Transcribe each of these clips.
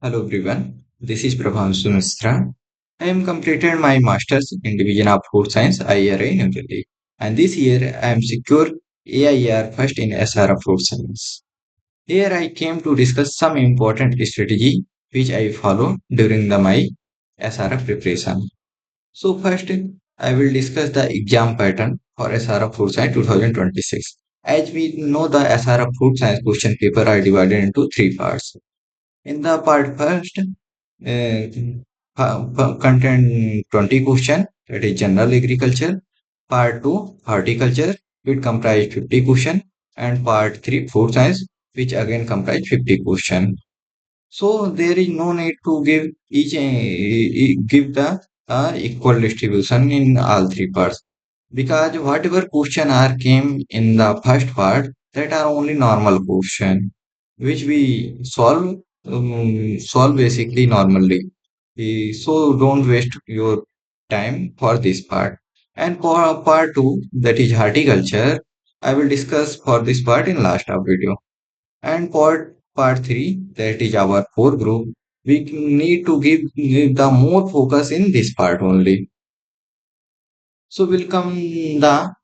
Hello everyone, this is Prabhanshu Mishra. I am completed my Masters in Division of Food Science IRA New Delhi, and this year I am secure AIR first in SRF Food Science. Here I came to discuss some important strategy which I follow during my SRF preparation. So first I will discuss the exam pattern for SRF Food Science 2026. As we know, the SRF Food Science question paper are divided into three parts. In the part first, contain 20 question, that is general agriculture. Part 2, horticulture, which comprise 50 question. And part 3, food science, which again comprise 50 question. So there is no need to give give the equal distribution in all three parts, because whatever question are came in the first part, that are only normal question which we solve basically normally. So don't waste your time for this part. And for part 2, that is horticulture, I will discuss for this part in last of video. And for part 3, that is our core group, we need to give the more focus in this part only. So we'll come the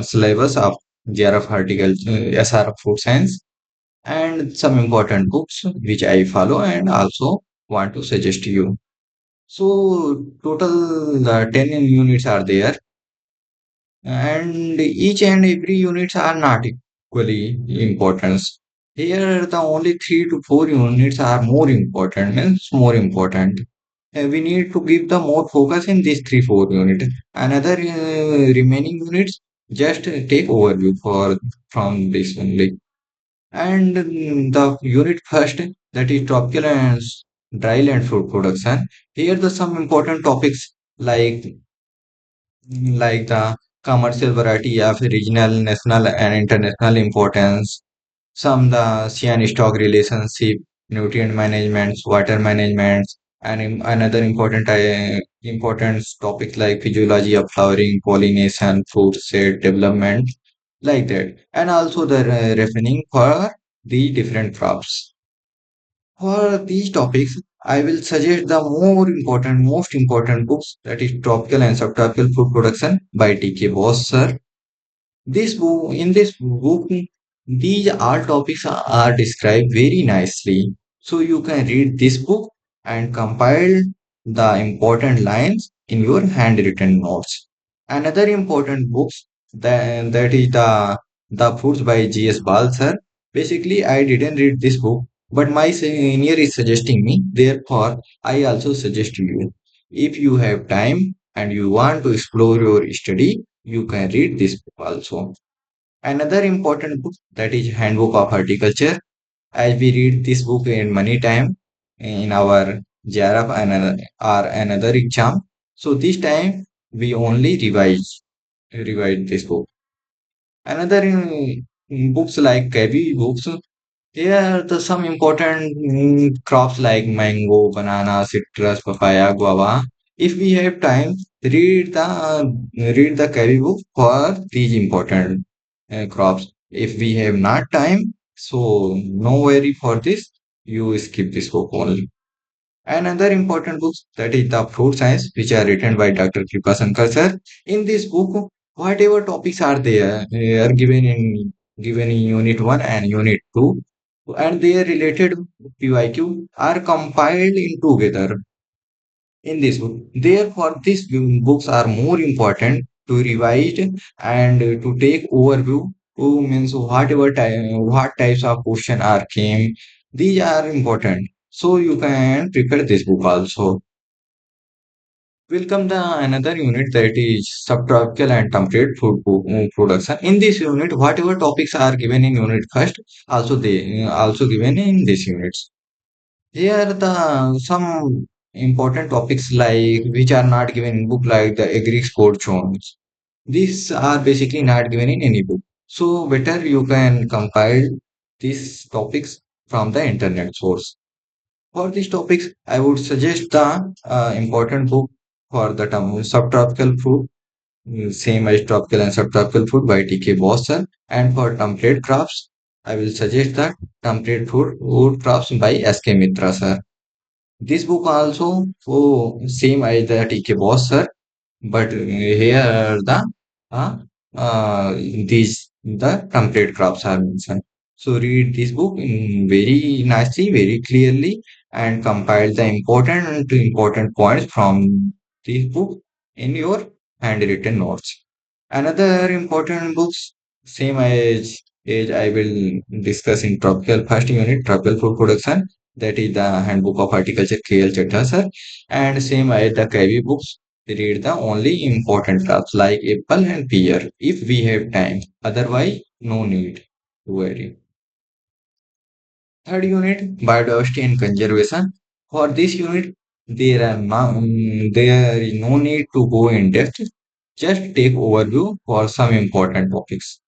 syllabus of JRF horticulture, SRF food science, and some important books which I follow and also want to suggest to you. So total 10 units are there, and each and every units are not equally important. Here the only 3 to 4 units are more important, means more important. We need to give the more focus in these 3 4 units. Another remaining units just take overview for from this only. And the unit first, that is tropical and dry land food production. Here the some important topics like the commercial variety of regional, national, and international importance. Some the cyan stock relationship, nutrient management, water management, and another important topics like physiology of flowering, pollination, fruit set development, like that, and also the refining for the different crops. For these topics, I will suggest the most important books, that is Tropical and Subtropical Food Production by T.K. Bose, sir. In this book, these all topics are described very nicely. So you can read this book and compile the important lines in your handwritten notes. Another important books, that is the Foods by G.S. Bal, sir. Basically, I didn't read this book, but my senior is suggesting me. Therefore, I also suggest to you. If you have time and you want to explore your study, you can read this book also. Another important book, that is Handbook of Horticulture. As we read this book in many time in our JRF and or another exam. So this time we only revise this book. Another books like Kabi books. Here the some important crops like mango, banana, citrus, papaya, guava. If we have time, read the carry book for these important crops. If we have not time, so no worry for this. You skip this book only. Another important books, that is the fruit science, which are written by Dr. Kripa Shankar sir. In this book, whatever topics are there are given in Unit 1 and Unit 2, and their related PYQ are compiled in together in this book. Therefore, these books are more important to revise and to take overview. Who means what types of question are came. These are important. So you can prepare this book also. Welcome the another unit, that is subtropical and temperate production. In this unit, whatever topics are given in unit first, also they also given in this units. Here the some important topics like which are not given in book, like the agri export zones. These are basically not given in any book. So better you can compile these topics from the internet source. For these topics, I would suggest the important book for the term subtropical food, same as tropical and subtropical food by T.K. Bosser, and for template crafts. I will suggest that Temperate Food Crops by S.K. Mitra, sir. This book also, same as the T.K. Boss, sir, but here uh, these the template crops are mentioned. So read this book in very nicely, very clearly, and compile the important points from this book in your handwritten notes. Another important books, same as I will discuss in tropical first unit, tropical food production. That is the handbook of horticulture KL Chadha sir. And same as the KV books, read the only important crops like apple and pear if we have time. Otherwise, no need to worry. Third unit, biodiversity and conservation. For this unit, there is no need to go in depth. Just take overview for some important topics.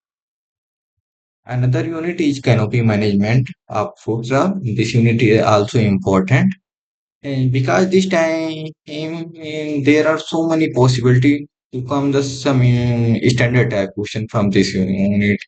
Another unit is canopy management of food crop. This unit is also important. And because this time there are so many possibility to come the some standard type question from this unit.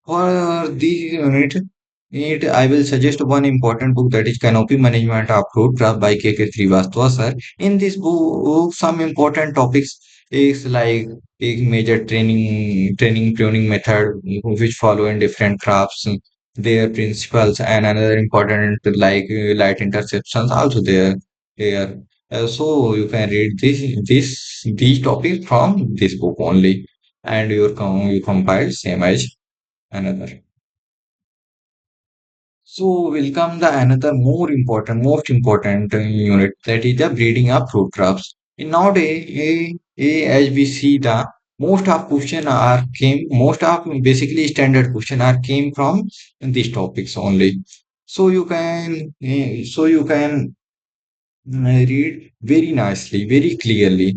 For this unit, I will suggest one important book that is Canopy Management of Fruit Crop by K.K. Srivastava, sir. In this book, some important topics is like a major training pruning method which follow in different crops, their principles, and another important like light interceptions also there. So you can read these topics from this book only, and you compile same as another. So will come the another most important unit that is the breeding of fruit crops. In nowadays, as we see the most of basically standard question are came from these topics only. So you can read very nicely, very clearly.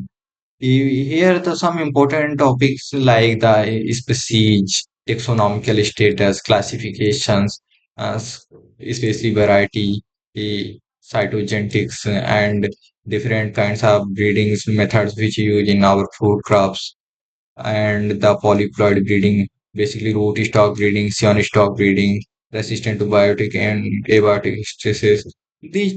Here are some important topics like the species, taxonomical status, classifications, species variety, cytogenetics, and different kinds of breeding methods which we use in our food crops, and the polyploid breeding, basically root stock breeding, scion stock breeding, resistant to biotic and abiotic stresses. These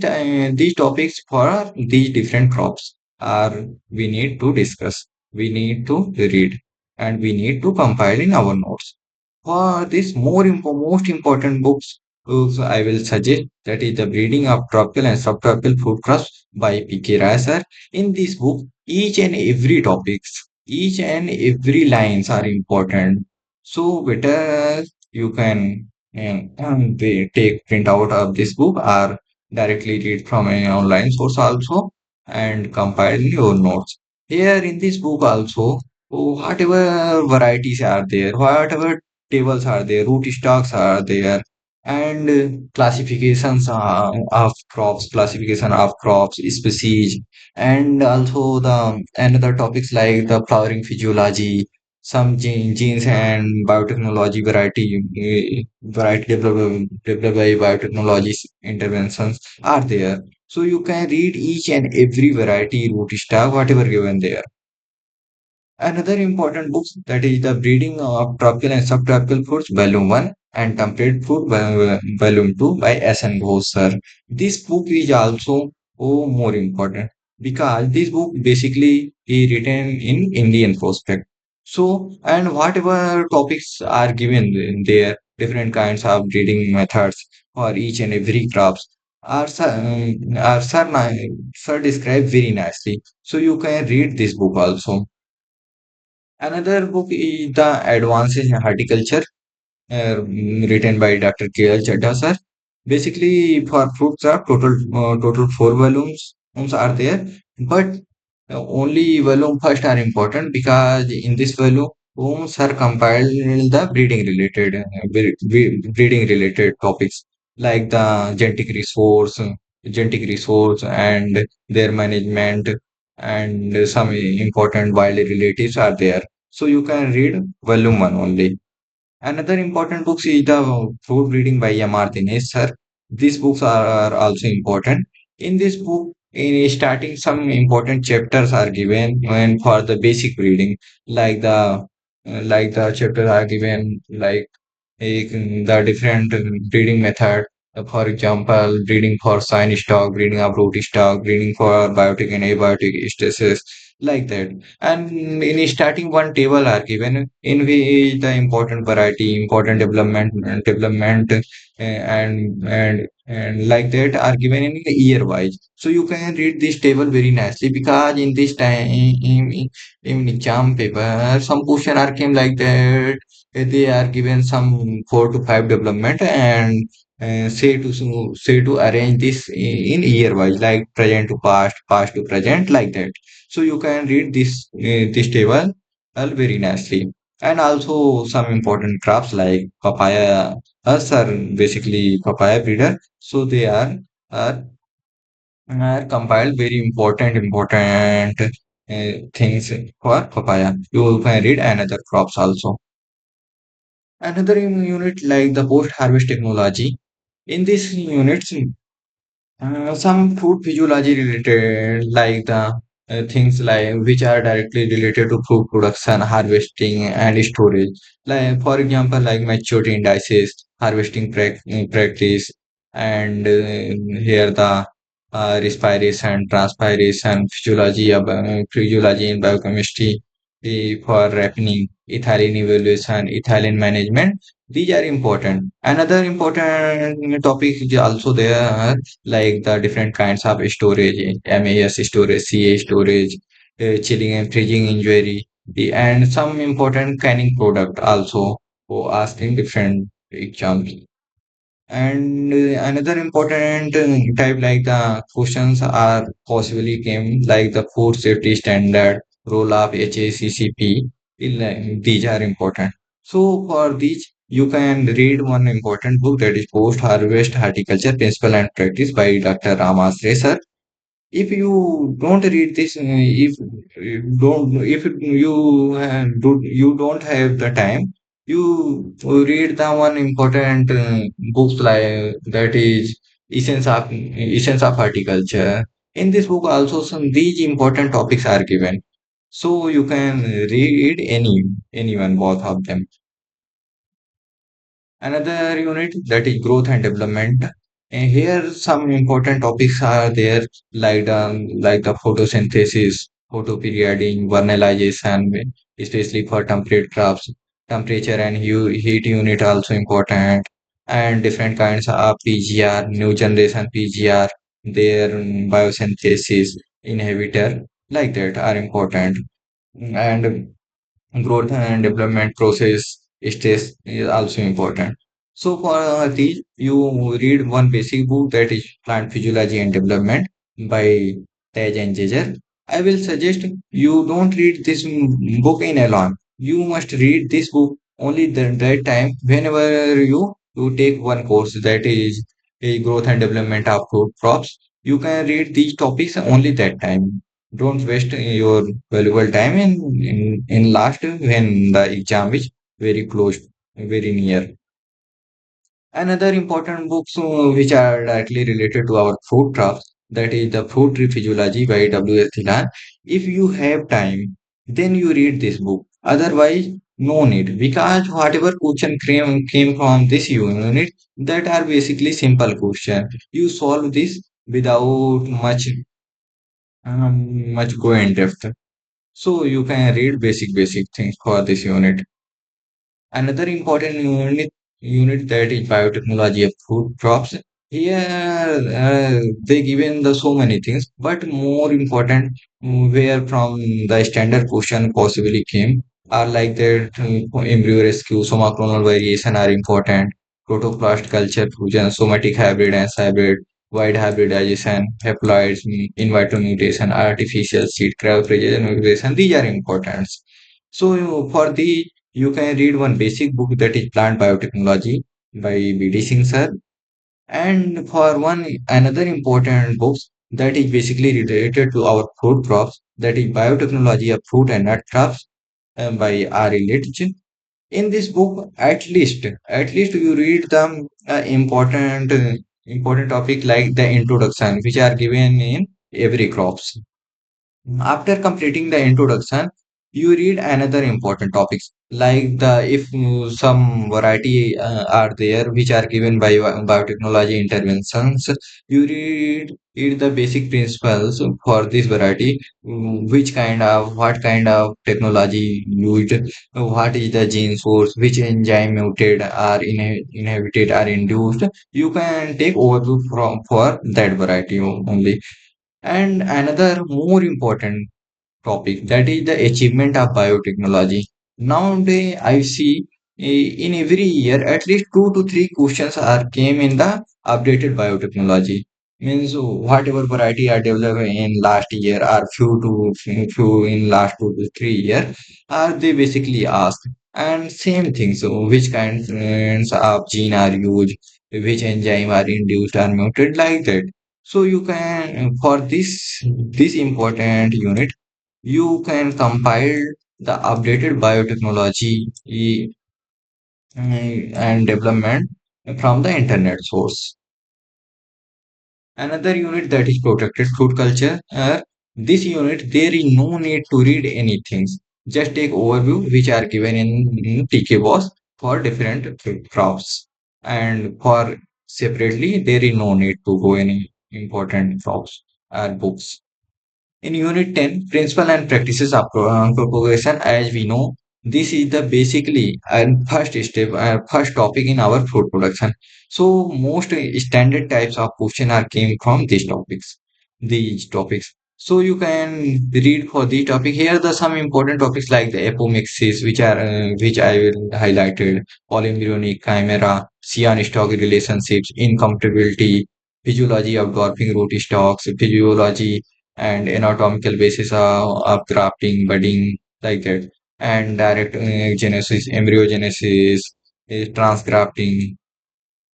topics for these different crops are we need to discuss, we need to read, and we need to compile in our notes. For this most important books I will suggest that is the breeding of tropical and subtropical fruit crops by P.K. Rai sir. In this book, each and every lines are important. So better you can take print out of this book or directly read from an online source also and compile your notes. Here in this book also, whatever varieties are there, whatever tables are there, root stocks are there, and classification of crops, species, and also the another topics like the flowering physiology, some genes and biotechnology variety developed by biotechnology interventions are there. So you can read each and every variety root stock, whatever given there. Another important books that is the breeding of tropical and subtropical fruits, volume 1, and temperate fruit, volume 2 by S.N. Ghosh, sir. This book is also more important because this book basically is written in Indian prospect. So, and whatever topics are given in there, different kinds of breeding methods for each and every crops are sir described very nicely. So you can read this book also. Another book is The Advances in Horticulture, written by Dr. K.L. Chadha sir. Basically, for fruit crop, total four volumes are there, but only volume first are important because in this volume, sir compiled the breeding related topics like the genetic resource and their management, and some important wild relatives are there. So you can read volume one only. Another important book is the Food Reading by M.R. Dinesh sir. These books are also important. In this book, in starting, some important chapters are given and for the basic reading, like the chapters are given like the different breeding method. For example, breeding for swine stock, breeding of root stock, breeding for biotic and abiotic stresses, like that. And in starting one table are given in which the important variety, important development, and like that are given in year wise. So you can read this table very nicely because in this time in exam paper some question are came like that. They are given some 4 to 5 development and say to arrange this in year wise, like present to past, past to present, like that. So you can read this table very nicely. And also some important crops like papaya. Us are basically papaya breeder, so they are, are compiled very important things for papaya. You can read another crops also. Another unit like the post-harvest technology. In this unit, some food physiology related, like the things like which are directly related to food production, harvesting, and storage. Like for example, like maturity indices, harvesting practice, and here the respiration, transpiration, physiology in biochemistry, for ripening, ethylene evaluation, ethylene management. These are important. Another important topic is also there, like the different kinds of storage, MAS storage, CA storage, chilling and freezing injury, and some important canning product also for asking different exams. And another important type like the questions are possibly came like the food safety standard, role of HACCP. These are important. So for these, you can read one important book that is Post Harvest Horticulture Principle and Practice by Dr. Ramas Sir. If you don't read this, if you don't have the time, you read the one important books like that is Essence of Horticulture. In this book, also some these important topics are given, so you can read anyone both of them. Another unit that is growth and development. And here some important topics are there like the photosynthesis, photoperioding, vernalization, especially for temperate crops. Temperature and heat unit also important. And different kinds of PGR, new generation PGR, their biosynthesis inhibitor, like that are important. And growth and development process stage is also important. So for these, you read one basic book that is Plant Physiology and Development by Tej and Jajar. I will suggest you don't read this book in alone. You must read this book only that time whenever you take one course that is a growth and development of food crops. You can read these topics only that time. Don't waste your valuable time in last when the exam is very close, very near. Another important books which are directly related to our food crops, that is the Food Tree Physiology by W.S. Thilan. If you have time, then you read this book. Otherwise, no need, because whatever question came from this unit, that are basically simple question. You solve this without much go in depth. So you can read basic things for this unit. Another important unit that is biotechnology of food crops. Here they given the so many things, but more important where from the standard question possibly came are like that embryo rescue, somaclonal variation are important, protoplast culture fusion, somatic hybrid and hybrid, wide hybridization, haploids, in vitro mutation, artificial seed cryopreservation. These are important. So for the you can read one basic book that is Plant Biotechnology by B.D. Singh sir. And for one another important books that is basically related to our fruit crops, that is Biotechnology of Fruit and Nut Crops by R.E. Litch. In this book, at least you read the important topic like the introduction, which are given in every crops. After completing the introduction, you read another important topics like the if some variety are there which are given by biotechnology interventions. You read the basic principles for this variety, which kind of what kind of technology used, what is the gene source, which enzyme mutate are inhibited or induced. You can take overview from for that variety only. And another more important topic, that is the achievement of biotechnology. Nowadays, I see in every year at least 2 to 3 questions are came in the updated biotechnology. Means whatever variety are developed in last year or few in last 2 to 3 year, are they basically ask. And same thing, so which kinds of gene are used, which enzyme are induced or muted, like that. So you can for this important unit you can compile the updated biotechnology and development from the internet source. Another unit, that is protected fruit culture. This unit, there is no need to read anything. Just take overview which are given in TK boss for different fruit crops. And for separately, there is no need to go any important crops or books. In Unit 10, Principle and Practices of Propagation, as we know, this is the basically and first step, first topic in our food production. So most standard types of question are came from these topics. So you can read for the topic. Here the some important topics like the apomixis, which I will highlighted, polyembryonic chimera, cyan stock relationships, incompatibility, physiology of dwarfing root stocks, physiology and anatomical basis of grafting, budding, like that, and direct genesis, embryogenesis, transgrafting,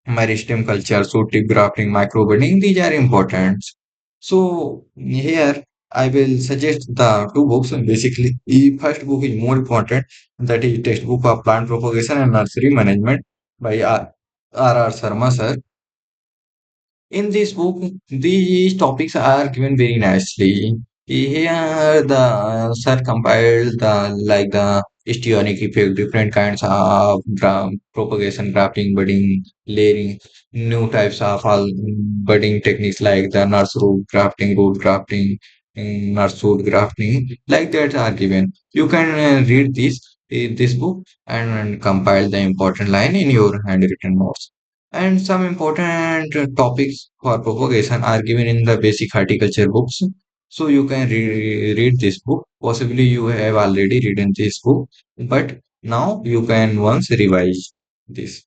meristem culture, so tip grafting, microbudding, these are important. So here I will suggest the two books. And basically, the first book is more important, that is textbook of plant propagation and nursery management by R. Sharma sir. In this book, these topics are given very nicely. Here, the sir compiled the like the histrionic effect, different kinds of propagation, grafting, budding, layering, new types of all budding techniques like the nurse root grafting, nurse root grafting, like that are given. You can read this book and compile the important line in your handwritten notes. And some important topics for propagation are given in the basic horticulture books. So you can read this book. Possibly you have already written this book, but now you can once revise this.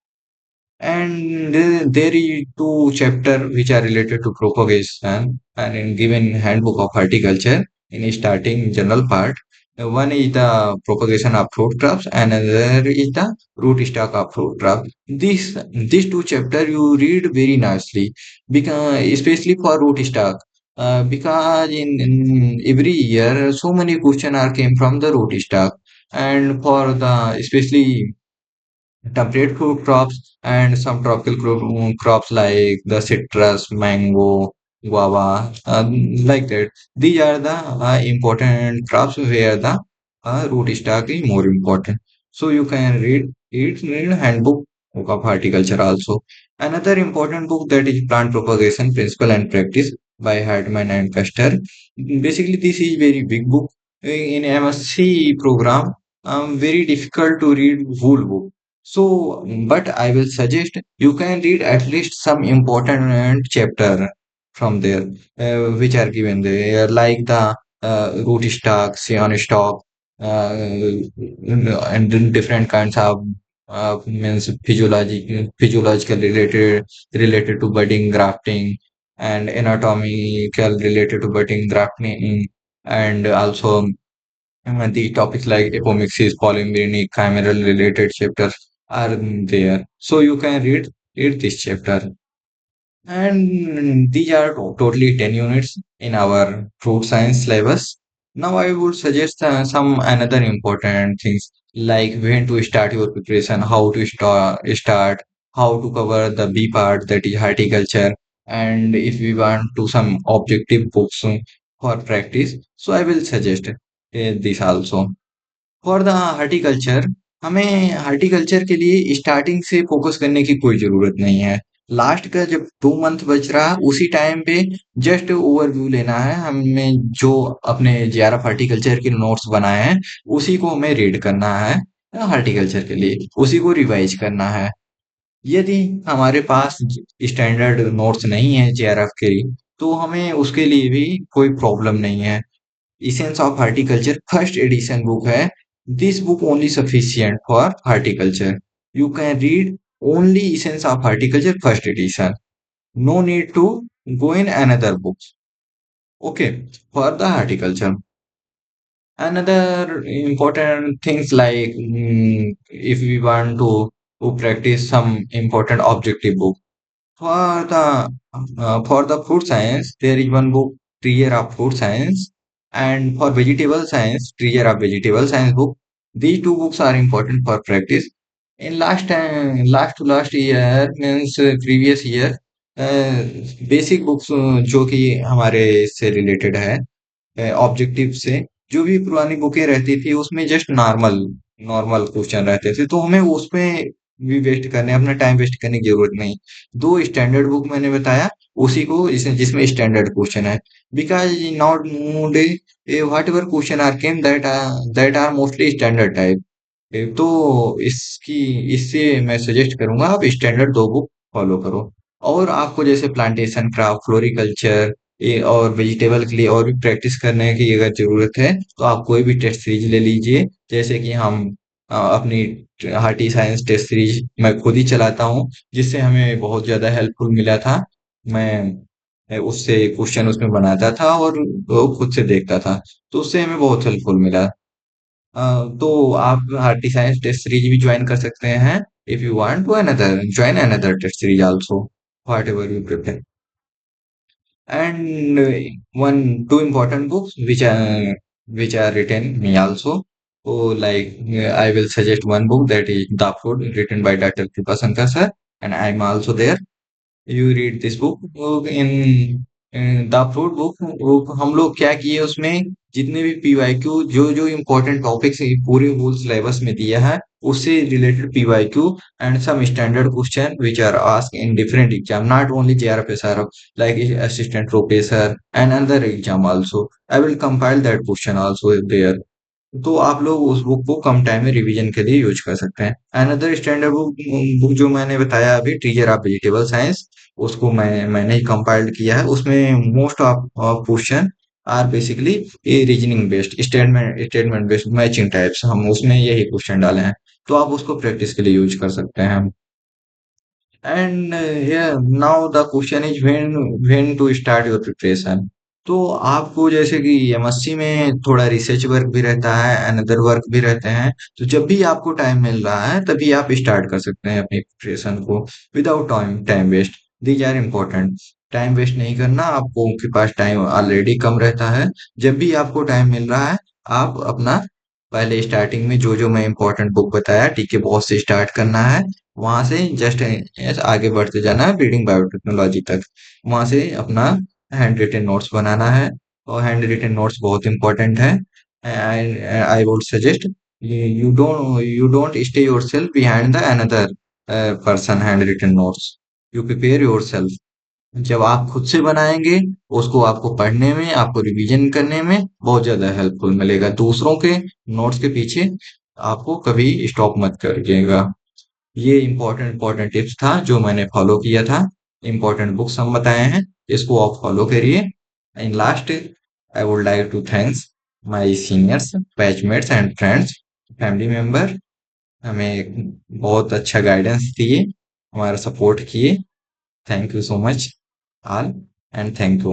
And there is two chapter which are related to propagation and in given handbook of horticulture in starting general part. One is the propagation of fruit crops, and another is the root stock of fruit crop. These two chapter you read very nicely, because especially for root stock. Because in every year so many question are came from the root stock, and for the especially temperate fruit crops and some tropical crops like the citrus, mango, guava, like that. These are the important crops where the root stock is more important. So you can read it in handbook of horticulture also. Another important book, that is Plant Propagation Principle and Practice by Hartman and Custer. Basically, this is very big book in MSc program. Very difficult to read whole book. So, but I will suggest you can read at least some important chapter from there, which are given there, like the root stock, scion stock, and then different kinds of means physiological related to budding, grafting, and anatomical related to budding, grafting, and also the topics like apomixis, polymeric, chimeral related chapters are there. So you can read this chapter. And these are totally 10 units in our fruit science syllabus. Now I would suggest some another important things like when to start your preparation, how to start, how to cover the B part, that is horticulture, and if we want to some objective books for practice. So I will suggest this also. For the horticulture, हमें horticulture के लिए starting से focus करने की कोई जरूरत नहीं है। लास्ट का जब 2 मंथ बच रहा है उसी टाइम पे जस्ट ओवरव्यू लेना है हमें, जो अपने जेआरएफ हॉर्टिकल्चर के नोट्स बनाए हैं उसी को हमें रीड करना है। हॉर्टिकल्चर के लिए उसी को रिवाइज करना है। यदि हमारे पास स्टैंडर्ड नोट्स नहीं है जेआरएफ के, तो हमें उसके लिए भी कोई प्रॉब्लम नहीं है। Essence of Horticulture first edition book है। This book only sufficient for horticulture. You can read only Essence of Horticulture first edition. No need to go in another books. Okay, for the horticulture. Another important things like if we want to practice some important objective book. For the food science, there is one book, Trier of Food Science, and for vegetable science, Trier of Vegetable Science book. These two books are important for practice. In last time, last to last year means previous year, uh, basic books जो कि हमारे से related है objective से, जो भी पुरानी बुकें रहती थी उसमें जस्ट नॉर्मल नॉर्मल क्वेश्चन रहते थे, तो हमें उसमें भी वेस्ट करने अपना टाइम वेस्ट करने की जरूरत नहीं। दो स्टैंडर्ड बुक मैंने बताया, उसी को जिसमें स्टैंडर्ड क्वेश्चन है, because not whatever question are came that are mostly standard type. तो इसकी इससे मैं सजेस्ट करूंगा आप स्टैंडर्ड दो बुक फॉलो करो। और आपको जैसे प्लांटेशन क्राफ्ट, फ्लोरिकल्चर ये और वेजिटेबल के लिए और भी प्रैक्टिस करने की अगर जरूरत है तो आप कोई भी टेस्ट सीरीज ले लीजिए। जैसे कि हम अपनी हार्टी साइंस टेस्ट सीरीज मैं खुद ही चलाता हूँ, जिससे हमें बहुत ज्यादा हेल्पफुल मिला था। मैं उससे क्वेश्चन उसमें बनाता था और वो खुद से देखता था, तो उससे हमें बहुत हेल्पफुल मिला। तो आप हार्टी साइंस टेस्ट सीरीज भी ज्वाइन कर सकते हैं। If you want to another join another test series also, whatever you prefer. And one two important books which are written me also. So like I will suggest one book, that is The Food, written by Dr. Kripa Shankar sir, and I'm also there। You read this book. In the fruit book हम लोग क्या किए उसमें, जितने भी PYQ जो जो important topics पूरे होल सिलेबस में दिया है उससे related PYQ and some standard question which are ask in different exam, not only JRF SRF, like assistant professor and other exam also. I will compile that question also there. तो आप लोग उस book को कम time में revision के लिए use कर सकते हैं। अनदर स्टैंडर्ड बुक जो मैंने बताया अभी, टीचर ऑफ वेजिटेबल साइंस, उसको मैंने ही कंपाइल्ड किया है। उसमें most of question are basically ये reasoning based, statement based, matching types, हम उसमें यही क्वेश्चन डाले हैं। तो आप उसको प्रैक्टिस के लिए यूज कर सकते हैं। And yeah, now the question is when to start your preparation। तो आपको जैसे कि एमएससी में थोड़ा रिसर्च वर्क भी रहता है, अनदर वर्क भी रहते हैं, तो जब भी आपको टाइम मिल रहा है तभी आप स्टार्ट कर सकते हैं अपनी प्रिपरेशन को, without time time waste. These are important. Time waste नहीं करना, आपको के पास टाइम ऑलरेडी कम रहता है। जब भी आपको टाइम मिल रहा है आप अपना पहले स्टार्टिंग में जो जो मैं इम्पोर्टेंट बुक बताया टीके बहुत से स्टार्ट करना है, वहां से जस्ट आगे बढ़ते जाना है रीडिंग बायोटेक्नोलॉजी तक। वहां से अपना हैंड रिटन नोट्स बनाना है, और हैंड रिटन नोट्स बहुत इंपॉर्टेंट है। I would suggest you don't stay yourself behind the another person hand written notes. You prepare yourself. जब आप खुद से बनाएंगे उसको, आपको पढ़ने में, आपको रिवीजन करने में बहुत ज्यादा हेल्पफुल मिलेगा। दूसरों के नोट्स के पीछे आपको कभी स्टॉप मत करिएगा। ये इम्पोर्टेंट इम्पोर्टेंट टिप्स था जो मैंने फॉलो किया था। इम्पोर्टेंट बुक्स हम बताए हैं, इसको आप फॉलो करिए। In last I would like to thanks my seniors, batchmates and friends, family member. हमें बहुत अच्छा गाइडेंस दिए, हमारा सपोर्ट किए। Thank you so much all, and thank you.